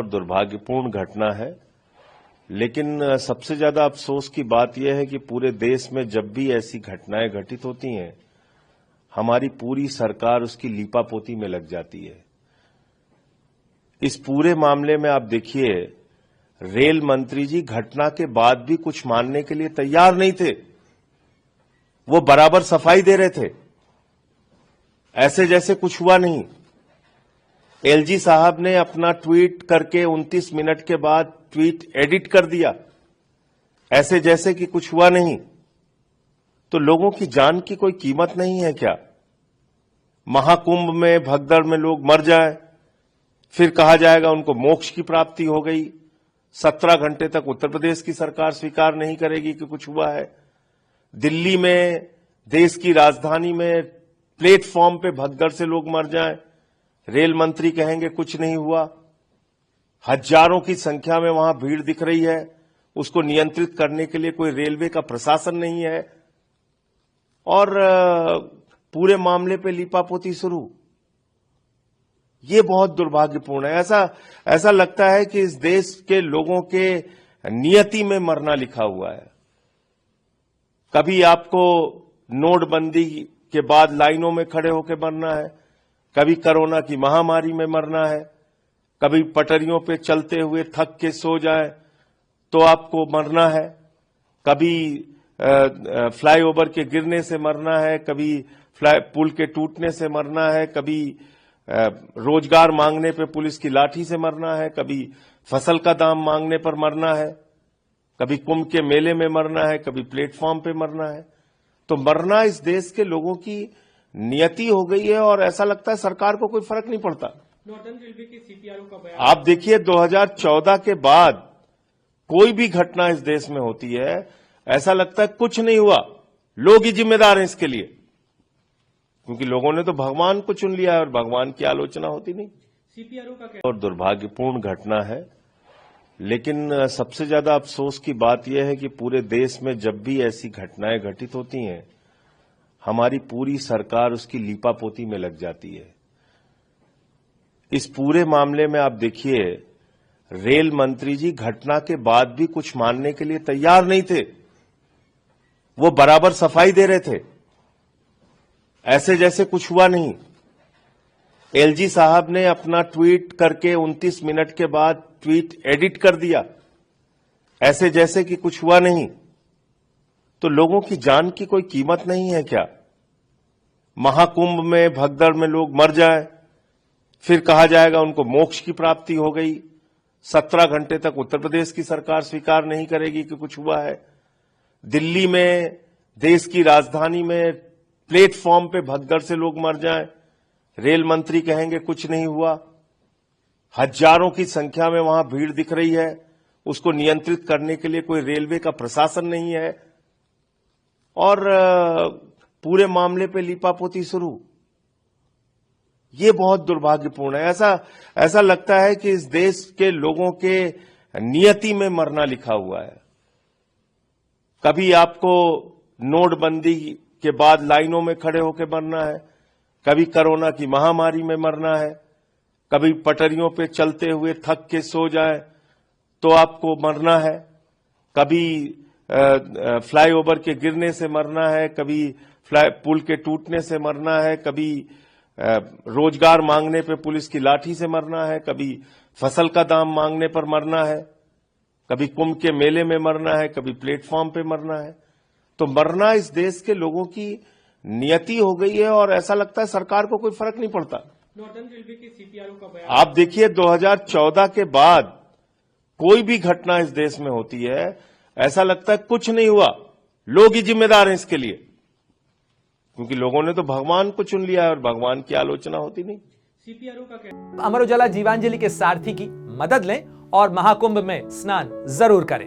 और दुर्भाग्यपूर्ण घटना है। लेकिन सबसे ज्यादा अफसोस की बात यह है कि पूरे देश में जब भी ऐसी घटनाएं घटित होती हैं, हमारी पूरी सरकार उसकी लीपापोती में लग जाती है। इस पूरे मामले में आप देखिए, रेल मंत्री जी घटना के बाद भी कुछ मानने के लिए तैयार नहीं थे। वो बराबर सफाई दे रहे थे, ऐसे जैसे कुछ हुआ नहीं। एलजी साहब ने अपना ट्वीट करके 29 मिनट के बाद ट्वीट एडिट कर दिया, ऐसे जैसे कि कुछ हुआ नहीं। तो लोगों की जान की कोई कीमत नहीं है क्या? महाकुंभ में भगदड़ में लोग मर जाए, फिर कहा जाएगा उनको मोक्ष की प्राप्ति हो गई। 17 घंटे तक उत्तर प्रदेश की सरकार स्वीकार नहीं करेगी कि कुछ हुआ है। दिल्ली में, देश की राजधानी में प्लेटफॉर्म पे भगदड़ से लोग मर जाएं, रेल मंत्री कहेंगे कुछ नहीं हुआ। हजारों की संख्या में वहां भीड़ दिख रही है, उसको नियंत्रित करने के लिए कोई रेलवे का प्रशासन नहीं है, और पूरे मामले पे लीपापोती शुरू। ये बहुत दुर्भाग्यपूर्ण है। ऐसा लगता है कि इस देश के लोगों के नियति में मरना लिखा हुआ है। कभी आपको नोटबंदी के बाद लाइनों में खड़े होकर मरना है, कभी कोरोना की महामारी में मरना है, कभी पटरियों पे चलते हुए थक के सो जाए तो आपको मरना है, कभी फ्लाईओवर के गिरने से मरना है, कभी पुल के टूटने से मरना है, कभी रोजगार मांगने पे पुलिस की लाठी से मरना है, कभी फसल का दाम मांगने पर मरना है, कभी कुंभ के मेले में मरना है, कभी प्लेटफॉर्म पे मरना है। तो मरना इस देश के लोगों की नियति हो गई है, और ऐसा लगता है सरकार को कोई फर्क नहीं पड़ता। रेलवे के सीपीआरओ का बयान आप देखिए, 2014 के बाद कोई भी घटना इस देश में होती है, ऐसा लगता है कुछ नहीं हुआ, लोग ही जिम्मेदार हैं इसके लिए, क्योंकि लोगों ने तो भगवान को चुन लिया है और भगवान की आलोचना होती नहीं। सीपीआरओ का और दुर्भाग्यपूर्ण घटना है। लेकिन सबसे ज्यादा अफसोस की बात यह है कि पूरे देश में जब भी ऐसी घटनाएं घटित होती हैं, हमारी पूरी सरकार उसकी लीपापोती में लग जाती है। इस पूरे मामले में आप देखिए, रेल मंत्री जी घटना के बाद भी कुछ मानने के लिए तैयार नहीं थे। वो बराबर सफाई दे रहे थे, ऐसे जैसे कुछ हुआ नहीं। एलजी साहब ने अपना ट्वीट करके 29 मिनट के बाद ट्वीट एडिट कर दिया, ऐसे जैसे कि कुछ हुआ नहीं। तो लोगों की जान की कोई कीमत नहीं है क्या? महाकुंभ में भगदड़ में लोग मर जाए, फिर कहा जाएगा उनको मोक्ष की प्राप्ति हो गई। 17 घंटे तक उत्तर प्रदेश की सरकार स्वीकार नहीं करेगी कि कुछ हुआ है। दिल्ली में, देश की राजधानी में प्लेटफॉर्म पे भगदड़ से लोग मर जाएं, रेल मंत्री कहेंगे कुछ नहीं हुआ। हजारों की संख्या में वहां भीड़ दिख रही है, उसको नियंत्रित करने के लिए कोई रेलवे का प्रशासन नहीं है, और पूरे मामले पे लीपापोती शुरू। ये बहुत दुर्भाग्यपूर्ण है। ऐसा लगता है कि इस देश के लोगों के नियति में मरना लिखा हुआ है। कभी आपको नोटबंदी के बाद लाइनों में खड़े होकर मरना है, कभी कोरोना की महामारी में मरना है, कभी पटरियों पे चलते हुए थक के सो जाए तो आपको मरना है, कभी फ्लाईओवर के गिरने से मरना है, कभी पुल के टूटने से मरना है, कभी रोजगार मांगने पे पुलिस की लाठी से मरना है, कभी फसल का दाम मांगने पर मरना है, कभी कुंभ के मेले में मरना है, कभी प्लेटफॉर्म पे मरना है। तो मरना इस देश के लोगों की नियति हो गई है, और ऐसा लगता है सरकार को कोई फर्क नहीं पड़ता। रेलवे के सीपीआरओ का बयान आप देखिए, 2014 के बाद कोई भी घटना इस देश में होती है, ऐसा लगता है कुछ नहीं हुआ, लोग ही जिम्मेदार हैं इसके लिए, क्योंकि लोगों ने तो भगवान को चुन लिया है और भगवान की आलोचना होती नहीं। सीपीआरओ का अमर उजाला जीवांजलि के सारथी की मदद लें और महाकुंभ में स्नान जरूर करें।